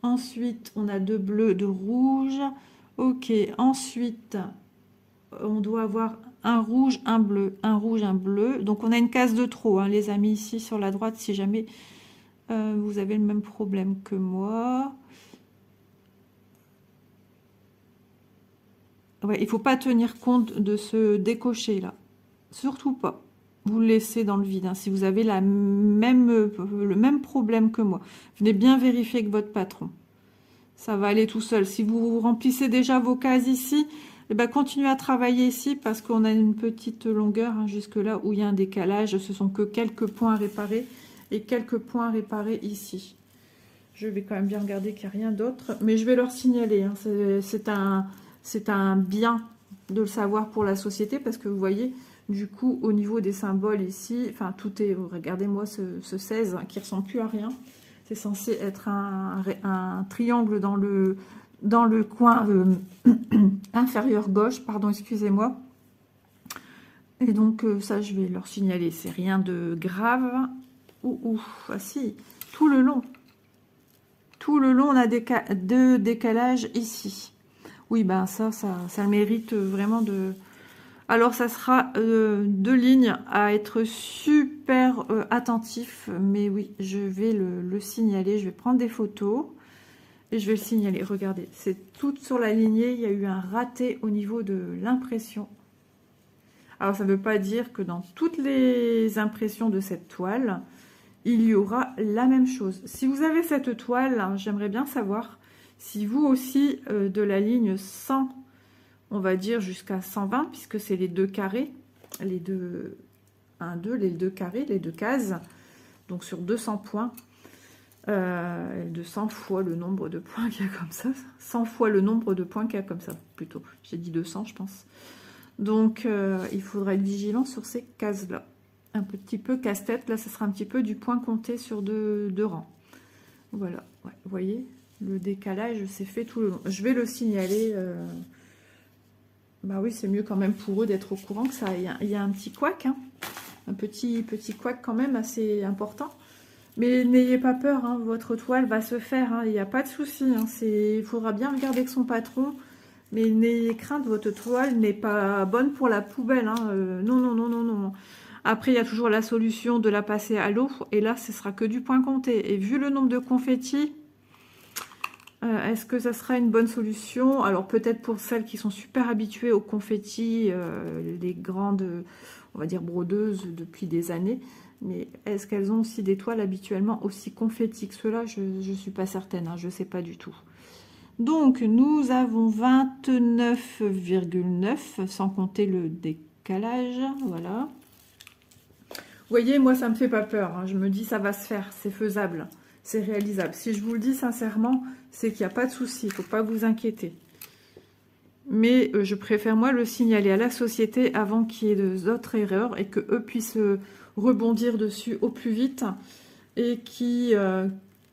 Ensuite, on a deux bleus, deux rouges. Ok, ensuite, on doit avoir un rouge, un bleu, un rouge, un bleu. Donc, on a une case de trop, hein, les amis, ici sur la droite, si jamais vous avez le même problème que moi. Ouais, il ne faut pas tenir compte de ce décoché là. Surtout pas. Vous le laissez dans le vide. Hein. Si vous avez le même problème que moi, venez bien vérifier avec votre patron. Ça va aller tout seul. Si vous remplissez déjà vos cases ici, eh ben, continuez à travailler ici parce qu'on a une petite longueur hein, jusque là où il y a un décalage. Ce sont que quelques points à réparer et quelques points à réparer ici. Je vais quand même bien regarder qu'il n'y a rien d'autre. Mais je vais leur signaler. Hein. C'est un bien de le savoir pour la société parce que vous voyez... Du coup, au niveau des symboles ici, enfin tout est, regardez-moi ce 16 qui ressemble plus à rien. C'est censé être un triangle dans le dans le coin inférieur gauche, pardon, excusez-moi. Et donc ça, je vais leur signaler, c'est rien de grave. Ah si, tout le long, on a deux décalages ici. Oui, ben ça le mérite vraiment de... Alors, ça sera deux lignes à être super attentif. Mais oui, je vais le signaler. Je vais prendre des photos et je vais le signaler. Regardez, c'est tout sur la lignée. Il y a eu un raté au niveau de l'impression. Alors, ça ne veut pas dire que dans toutes les impressions de cette toile, il y aura la même chose. Si vous avez cette toile, hein, j'aimerais bien savoir si vous aussi, de la ligne 100, on va dire jusqu'à 120, puisque c'est les deux carrés, les deux, 1, 2, les deux carrés, les deux cases, donc sur 200 points, 200 fois le nombre de points qu'il y a comme ça, 100 fois le nombre de points qu'il y a comme ça, plutôt. J'ai dit 200, je pense. Donc, il faudra être vigilant sur ces cases-là. Un petit peu casse-tête, là, ça sera un petit peu du point compté sur deux rangs. Voilà, ouais, vous voyez, le décalage, c'est fait tout le long. Je vais le signaler... Bah oui, c'est mieux quand même pour eux d'être au courant que ça. Il y a un petit couac, hein, un petit couac quand même assez important. Mais n'ayez pas peur, hein, votre toile va se faire, hein, il n'y a pas de souci. Hein, il faudra bien regarder avec son patron, mais n'ayez crainte, votre toile n'est pas bonne pour la poubelle. Hein, non, non, non, non, non. Après, il y a toujours la solution de la passer à l'eau, et là, ce sera que du point compté. Et vu le nombre de confettis, est-ce que ça sera une bonne solution? Alors peut-être pour celles qui sont super habituées aux confettis, les grandes, on va dire brodeuses depuis des années, mais est-ce qu'elles ont aussi des toiles habituellement aussi confettis que ceux-là? Je ne suis pas certaine, hein, je ne sais pas du tout. Donc nous avons 29,9 sans compter le décalage, voilà. Vous voyez, moi ça me fait pas peur, hein, je me dis ça va se faire, c'est faisable. C'est réalisable. Si je vous le dis sincèrement, c'est qu'il n'y a pas de souci. Il ne faut pas vous inquiéter. Mais je préfère, moi, le signaler à la société avant qu'il y ait d'autres erreurs et qu'eux puissent rebondir dessus au plus vite et qu'ils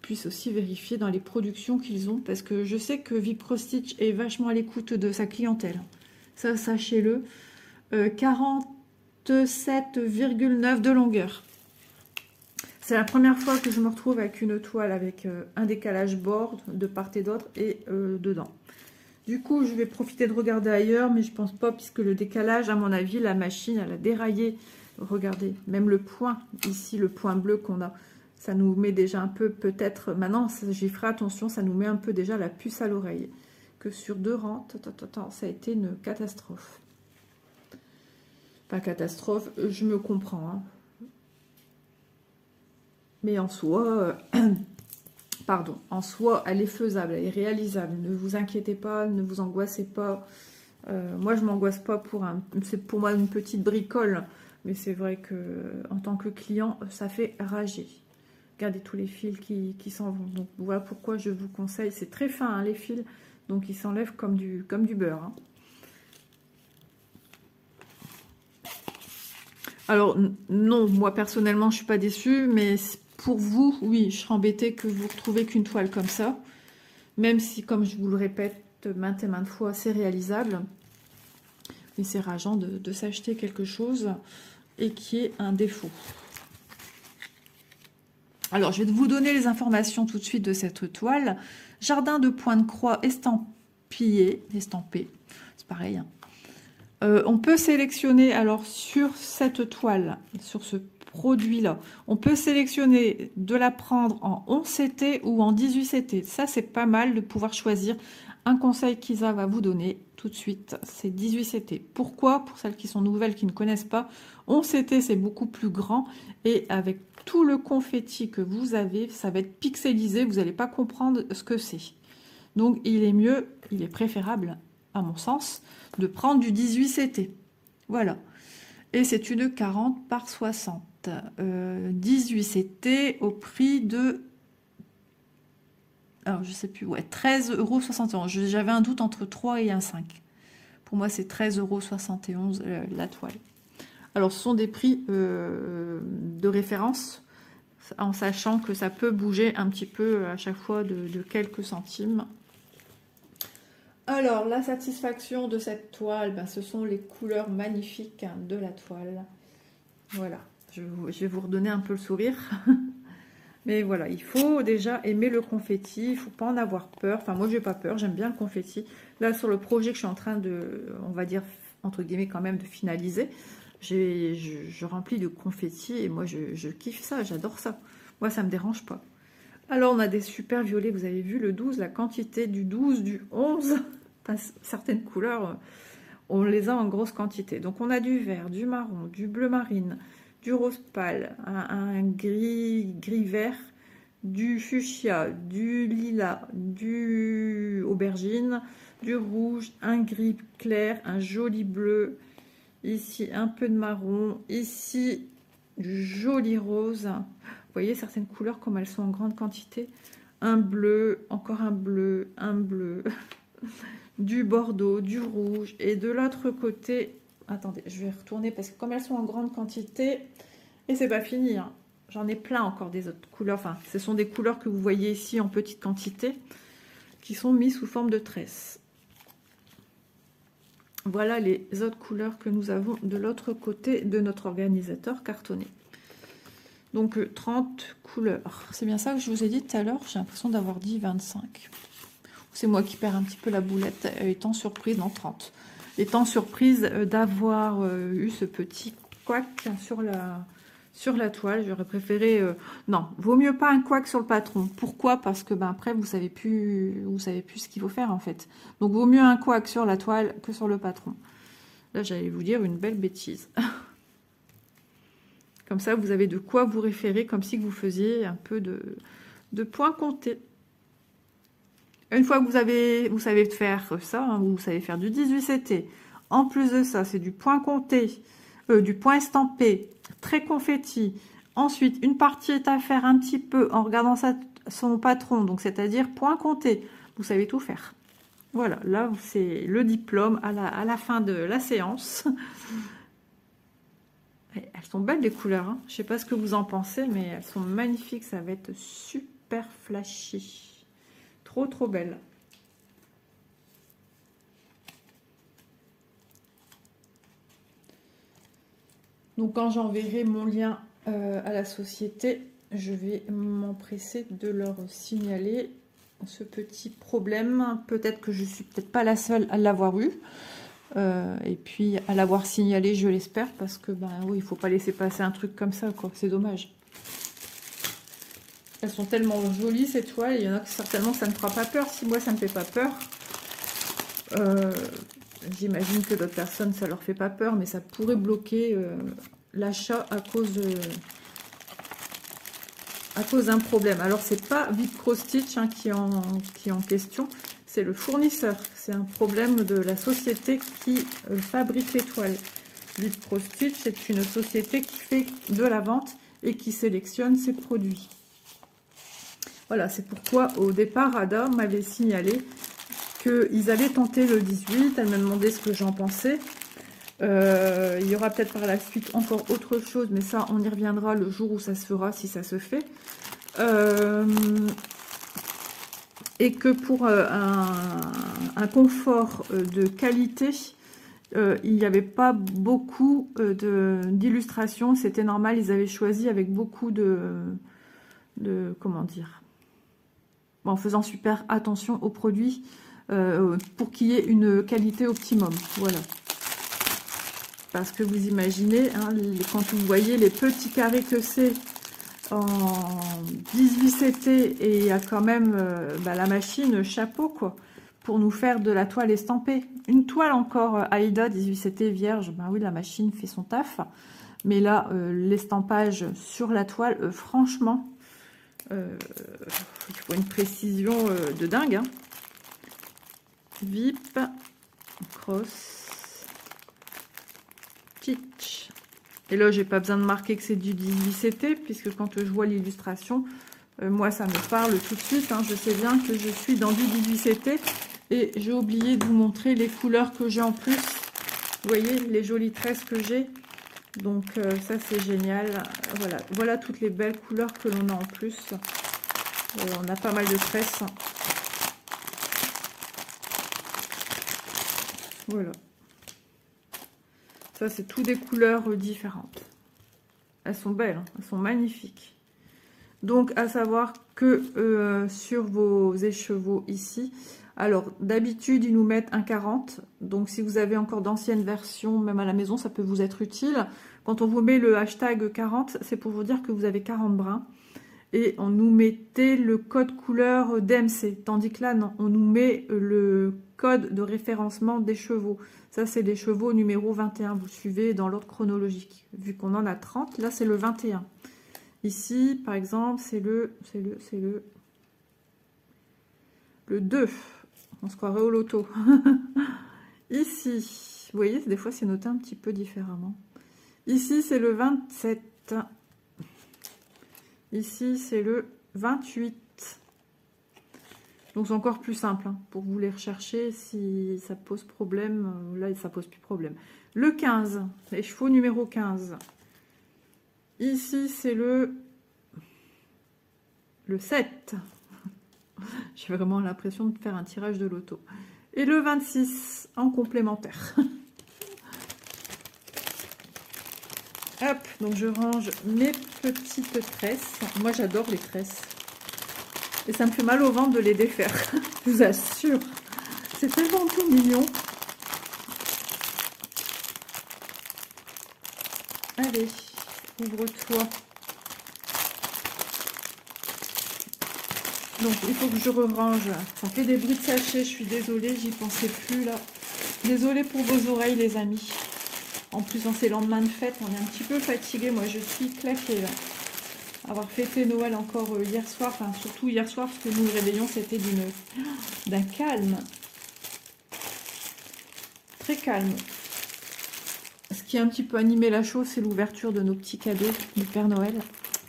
puissent aussi vérifier dans les productions qu'ils ont. Parce que je sais que Vipcrostitch est vachement à l'écoute de sa clientèle. Ça, sachez-le. 47,9 de longueur. C'est la première fois que je me retrouve avec une toile avec un décalage bord de part et d'autre et dedans. Du coup, je vais profiter de regarder ailleurs, mais je pense pas, puisque le décalage, à mon avis, la machine, elle a déraillé. Regardez, même le point, ici, le point bleu qu'on a, ça nous met déjà un peu, peut-être, maintenant, j'y ferai attention, ça nous met un peu déjà la puce à l'oreille. Que sur deux rangs, ça a été une catastrophe. Pas catastrophe, je me comprends, hein. Mais en soi, pardon, en soi, elle est faisable, elle est réalisable. Ne vous inquiétez pas, ne vous angoissez pas. Moi, je m'angoisse pas c'est pour moi une petite bricole, mais c'est vrai que en tant que client, ça fait rager. Regardez tous les fils qui s'en vont. Donc voilà pourquoi je vous conseille. C'est très fin, hein, les fils, donc ils s'enlèvent comme du beurre. Hein. Alors non, moi personnellement, je suis pas déçue, mais pour vous, oui, je serais embêtée que vous ne retrouviez qu'une toile comme ça. Même si, comme je vous le répète maintes et maintes fois, c'est réalisable. Mais c'est rageant de s'acheter quelque chose et qui est un défaut. Alors, je vais vous donner les informations tout de suite de cette toile. Jardin de points de croix estampé, c'est pareil. Hein. On peut sélectionner, alors sur cette toile, sur ce produit-là, on peut sélectionner de la prendre en 11 CT ou en 18 CT. Ça, c'est pas mal de pouvoir choisir. Un conseil qu'Isa va vous donner tout de suite, c'est 18 CT. Pourquoi? Pour celles qui sont nouvelles, qui ne connaissent pas, 11 CT, c'est beaucoup plus grand. Et avec tout le confetti que vous avez, ça va être pixelisé. Vous n'allez pas comprendre ce que c'est. Donc, il est mieux, il est préférable, à mon sens, de prendre du 18 CT. Voilà. Et c'est une 40 par 60. 18 CT au prix de... Alors, je sais plus, ouais, 13,71 €. J'avais un doute entre 3 et 1,5 €. Pour moi, c'est 13,71 € la toile. Alors, ce sont des prix de référence, en sachant que ça peut bouger un petit peu à chaque fois de quelques centimes. Alors, la satisfaction de cette toile, ben, ce sont les couleurs magnifiques de la toile. Voilà, je vais vous redonner un peu le sourire. Mais voilà, il faut déjà aimer le confetti, il ne faut pas en avoir peur. Enfin, moi, j'ai pas peur, j'aime bien le confetti. Là, sur le projet que je suis en train de, on va dire, entre guillemets, quand même, de finaliser, je remplis de confetti et moi, je kiffe ça, j'adore ça. Moi, ça ne me dérange pas. Alors, on a des super violets, vous avez vu le 12, la quantité du 12, du 11. Enfin, certaines couleurs, on les a en grosse quantité. Donc, on a du vert, du marron, du bleu marine, du rose pâle, un gris vert, du fuchsia, du lilas, du aubergine, du rouge, un gris clair, un joli bleu, ici un peu de marron, ici du joli rose. Vous voyez certaines couleurs comme elles sont en grande quantité. Un bleu, encore un bleu, du bordeaux, du rouge. Et de l'autre côté, attendez, je vais retourner parce que comme elles sont en grande quantité, et c'est pas fini, hein. J'en ai plein encore des autres couleurs. Enfin, ce sont des couleurs que vous voyez ici en petite quantité, qui sont mises sous forme de tresses. Voilà les autres couleurs que nous avons de l'autre côté de notre organisateur cartonné. Donc 30 couleurs. C'est bien ça que je vous ai dit tout à l'heure. J'ai l'impression d'avoir dit 25. C'est moi qui perds un petit peu la boulette, étant surprise, non 30. Étant surprise d'avoir eu ce petit couac sur la toile. J'aurais préféré... non, vaut mieux pas un couac sur le patron. Pourquoi? Parce que ben, après, vous savez plus ce qu'il faut faire en fait. Donc, vaut mieux un couac sur la toile que sur le patron. Là, j'allais vous dire une belle bêtise. Comme ça, vous avez de quoi vous référer, comme si vous faisiez un peu de points comptés. Une fois que vous savez faire ça, hein, vous savez faire du 18CT. En plus de ça, c'est du point compté, du point estampé, très confetti. Ensuite, une partie est à faire un petit peu en regardant son patron, donc c'est-à-dire point compté. Vous savez tout faire. Voilà, là, c'est le diplôme à la fin de la séance. Elles sont belles les couleurs, hein. Je ne sais pas ce que vous en pensez, mais elles sont magnifiques. Ça va être super flashy. Trop, trop belle. Donc, quand j'enverrai mon lien à la société, je vais m'empresser de leur signaler ce petit problème. Peut-être que je ne suis peut-être pas la seule à l'avoir eu. Et puis, à l'avoir signalé, je l'espère, parce que, ben oui, il ne faut pas laisser passer un truc comme ça, quoi. C'est dommage. Elles sont tellement jolies, ces toiles. Il y en a que certainement, ça ne fera pas peur. Si moi, ça ne me fait pas peur, j'imagine que d'autres personnes, ça leur fait pas peur, mais ça pourrait bloquer l'achat à cause d'un problème. Alors, c'est pas Vipcrostitch hein, qui est en question, c'est le fournisseur. C'est un problème de la société qui fabrique les toiles. Vipcrostitch, c'est une société qui fait de la vente et qui sélectionne ses produits. Voilà, c'est pourquoi au départ, Ada m'avait signalé qu'ils allaient tenter le 18. Elle m'a demandé ce que j'en pensais. Il y aura peut-être par la suite encore autre chose, mais ça, on y reviendra le jour où ça se fera, si ça se fait. Et que pour un confort de qualité, il n'y avait pas beaucoup d'illustrations. C'était normal, ils avaient choisi avec beaucoup comment dire, en faisant super attention aux produits pour qu'il y ait une qualité optimum. Voilà. Parce que vous imaginez, hein, quand vous voyez les petits carrés que c'est en 18CT et il y a quand même la machine chapeau quoi, pour nous faire de la toile estampée. Une toile encore Aïda 18CT vierge, ben oui la machine fait son taf. Mais là, l'estampage sur la toile, franchement, il faut une précision de dingue. Hein. Vip, Cross, Stitch. Et là, j'ai pas besoin de marquer que c'est du 18CT, puisque quand je vois l'illustration, moi, ça me parle tout de suite. Hein. Je sais bien que je suis dans du 18CT. Et j'ai oublié de vous montrer les couleurs que j'ai en plus. Vous voyez, les jolies tresses que j'ai. Donc, ça, c'est génial. Voilà. Voilà toutes les belles couleurs que l'on a en plus. On a pas mal de tresses. Voilà. Ça, c'est tout des couleurs différentes. Elles sont belles, hein, elles sont magnifiques. Donc, à savoir que sur vos écheveaux ici, alors d'habitude, ils nous mettent un 40. Donc, si vous avez encore d'anciennes versions, même à la maison, ça peut vous être utile. Quand on vous met le hashtag 40, c'est pour vous dire que vous avez 40 brins. Et on nous mettait le code couleur DMC. Tandis que là, non, on nous met le code de référencement des chevaux. Ça, c'est les chevaux numéro 21. Vous suivez dans l'ordre chronologique. Vu qu'on en a 30, là, c'est le 21. Ici, par exemple, c'est le 2. On se croirait au loto. Ici, vous voyez, des fois, c'est noté un petit peu différemment. Ici, c'est le 27. Ici, c'est le 28. Donc, c'est encore plus simple hein, pour vous les rechercher si ça pose problème. Là, ça pose plus problème. Le 15, les chevaux numéro 15. Ici, c'est le 7. J'ai vraiment l'impression de faire un tirage de loto. Et le 26 en complémentaire. Hop, donc je range mes petites tresses. Moi, j'adore les tresses. Et ça me fait mal au ventre de les défaire. Je vous assure. C'est tellement tout mignon. Allez, ouvre-toi. Donc, il faut que je range. Ça fait des bruits de sachet, je suis désolée, j'y pensais plus là. Désolée pour vos oreilles, les amis. En plus, en ces lendemains de fête, on est un petit peu fatigué. Moi, je suis claquée là. Avoir fêté Noël encore hier soir, enfin surtout hier soir, parce que nous, le réveillon, c'était d'un calme. Très calme. Ce qui a un petit peu animé la chose, c'est l'ouverture de nos petits cadeaux du Père Noël.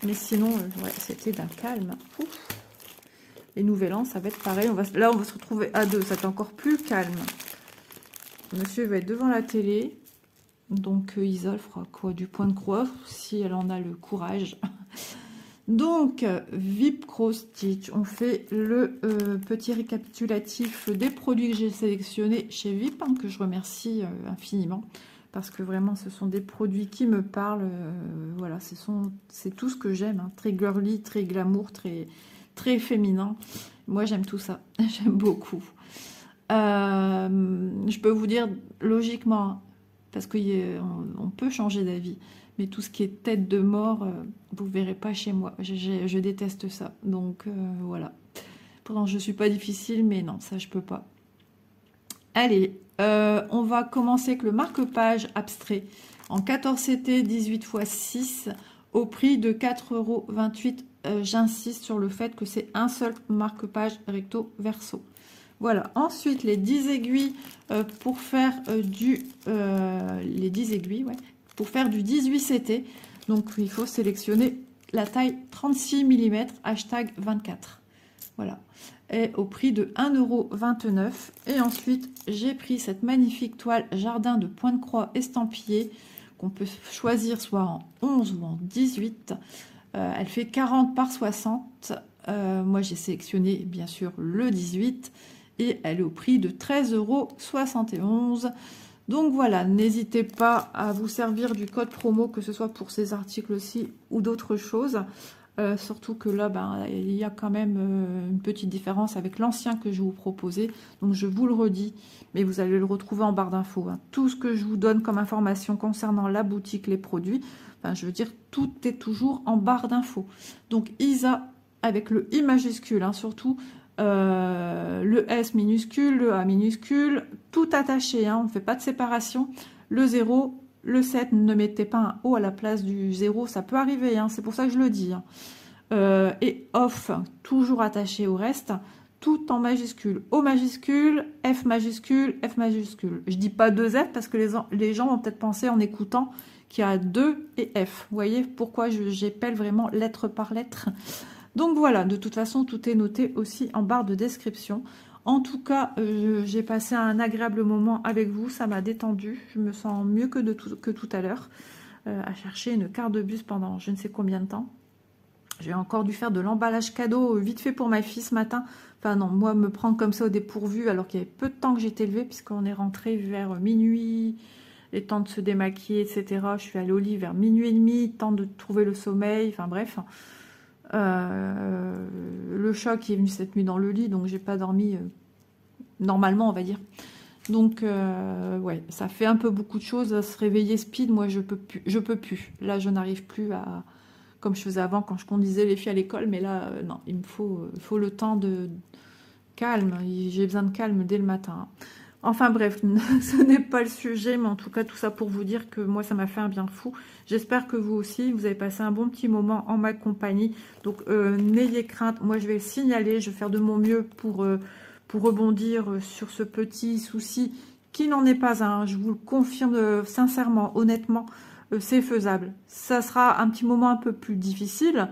Mais sinon, ouais, c'était d'un calme. Ouf. Et Nouvel An, ça va être pareil. Là, on va se retrouver à 2. Ça va être encore plus calme. Monsieur va être devant la télé. Donc, Isole fera quoi? Du point de croix, si elle en a le courage. Donc, VIP Cross Stitch. On fait le petit récapitulatif des produits que j'ai sélectionnés chez VIP, hein, que je remercie infiniment. Parce que vraiment, ce sont des produits qui me parlent. Voilà, c'est tout ce que j'aime. Hein, très girly, très glamour, très féminin. Moi, j'aime tout ça. J'aime beaucoup. Je peux vous dire, logiquement, parce qu'on peut changer d'avis, mais tout ce qui est tête de mort, vous ne verrez pas chez moi. Je déteste ça. Donc, voilà. Pourtant, je ne suis pas difficile, mais non, ça, je peux pas. Allez, on va commencer avec le marque-page abstrait en 14 CT 18 x 6 au prix de 4,28 €. J'insiste sur le fait que c'est un seul marque-page recto verso. Voilà. Ensuite, les 10 aiguilles pour faire les 10 aiguilles, ouais, pour faire du 18 CT. Donc, il faut sélectionner la taille 36 mm, hashtag 24. Voilà. Et au prix de 1,29 €. Et ensuite, j'ai pris cette magnifique toile jardin de point de croix estampillée qu'on peut choisir soit en 11 ou en 18. Elle fait 40 par 60. Moi, j'ai sélectionné, bien sûr, le 18. Et elle est au prix de 13,71 €. Donc voilà, n'hésitez pas à vous servir du code promo, que ce soit pour ces articles-ci ou d'autres choses. Surtout que là, il y a quand même une petite différence avec l'ancien que je vous proposais. Donc je vous le redis, mais vous allez le retrouver en barre d'infos. Hein. Tout ce que je vous donne comme information concernant la boutique, les produits, enfin, je veux dire, tout est toujours en barre d'infos. Donc ISA avec le I majuscule, hein, surtout. Le S minuscule, le A minuscule, tout attaché, hein, on ne fait pas de séparation. Le 0, le 7, ne mettez pas un O à la place du 0, ça peut arriver, hein, c'est pour ça que je le dis. Hein. Et off, toujours attaché au reste, tout en majuscule. O majuscule, F majuscule, F majuscule. Je dis pas 2 F parce que les gens vont peut-être penser en écoutant qu'il y a 2 et F. Vous voyez pourquoi j'épelle vraiment lettre par lettre. Donc voilà, de toute façon, tout est noté aussi en barre de description. En tout cas, j'ai passé un agréable moment avec vous, ça m'a détendu. Je me sens mieux que tout à l'heure, à chercher une carte de bus pendant je ne sais combien de temps. J'ai encore dû faire de l'emballage cadeau vite fait pour ma fille ce matin. Enfin non, moi me prendre comme ça au dépourvu alors qu'il y avait peu de temps que j'étais levée puisqu'on est rentré vers minuit, les temps de se démaquiller, etc. Je suis allée au lit vers minuit et demi, temps de trouver le sommeil, enfin bref. Le chat qui est venu cette nuit dans le lit, donc j'ai pas dormi normalement, on va dire. Donc ouais, ça fait un peu beaucoup de choses à se réveiller speed. Moi je peux plus. Là je n'arrive plus à, comme je faisais avant quand je conduisais les filles à l'école, mais là non, il me faut le temps de calme. J'ai besoin de calme dès le matin. Enfin bref, ce n'est pas le sujet, mais en tout cas tout ça pour vous dire que moi ça m'a fait un bien fou. J'espère que vous aussi, vous avez passé un bon petit moment en ma compagnie. Donc n'ayez crainte, moi je vais le signaler, je vais faire de mon mieux pour rebondir sur ce petit souci qui n'en est pas un. Je vous le confirme sincèrement, honnêtement, c'est faisable. Ça sera un petit moment un peu plus difficile,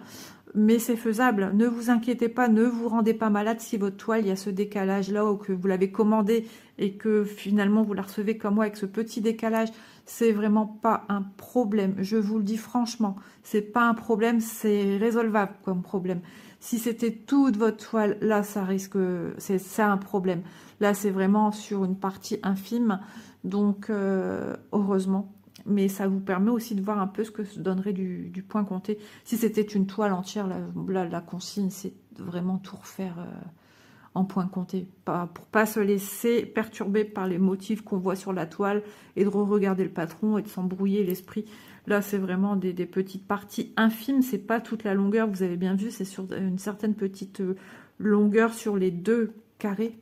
mais c'est faisable. Ne vous inquiétez pas, ne vous rendez pas malade si votre toile, il y a ce décalage-là ou que vous l'avez commandé et que finalement vous la recevez comme moi avec ce petit décalage. C'est vraiment pas un problème. Je vous le dis franchement, c'est pas un problème, c'est résolvable comme problème. Si c'était toute votre toile, là, ça risque, c'est un problème. Là, c'est vraiment sur une partie infime, donc heureusement. Mais ça vous permet aussi de voir un peu ce que donnerait du point compté. Si c'était une toile entière, là, la consigne, c'est vraiment tout refaire en point compté. Pour pas se laisser perturber par les motifs qu'on voit sur la toile et de re-regarder le patron et de s'embrouiller l'esprit. Là, c'est vraiment des petites parties infimes. C'est pas toute la longueur, vous avez bien vu, c'est sur une certaine petite longueur sur les deux carrés.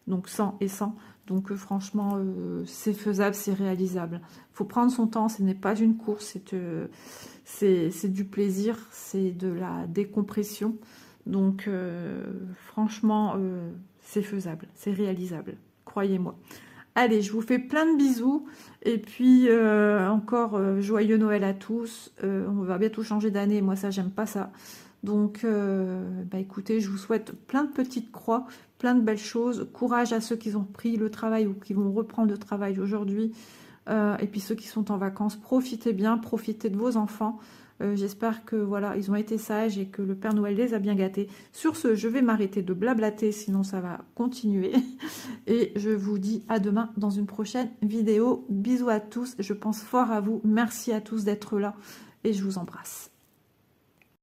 Donc 100 et 100. Donc franchement, c'est faisable, c'est réalisable. Il faut prendre son temps, ce n'est pas une course, c'est du plaisir, c'est de la décompression. Donc franchement, c'est faisable, c'est réalisable, croyez-moi. Allez, je vous fais plein de bisous. Et puis, encore joyeux Noël à tous. On va bientôt changer d'année. Moi, ça, j'aime pas ça. Donc, bah, écoutez, je vous souhaite plein de petites croix, plein de belles choses. Courage à ceux qui ont pris le travail ou qui vont reprendre le travail aujourd'hui. Et puis, ceux qui sont en vacances, profitez bien, profitez de vos enfants. J'espère que voilà, ils ont été sages et que le Père Noël les a bien gâtés. Sur ce, je vais m'arrêter de blablater, sinon ça va continuer. Et je vous dis à demain dans une prochaine vidéo. Bisous à tous, je pense fort à vous. Merci à tous d'être là et je vous embrasse.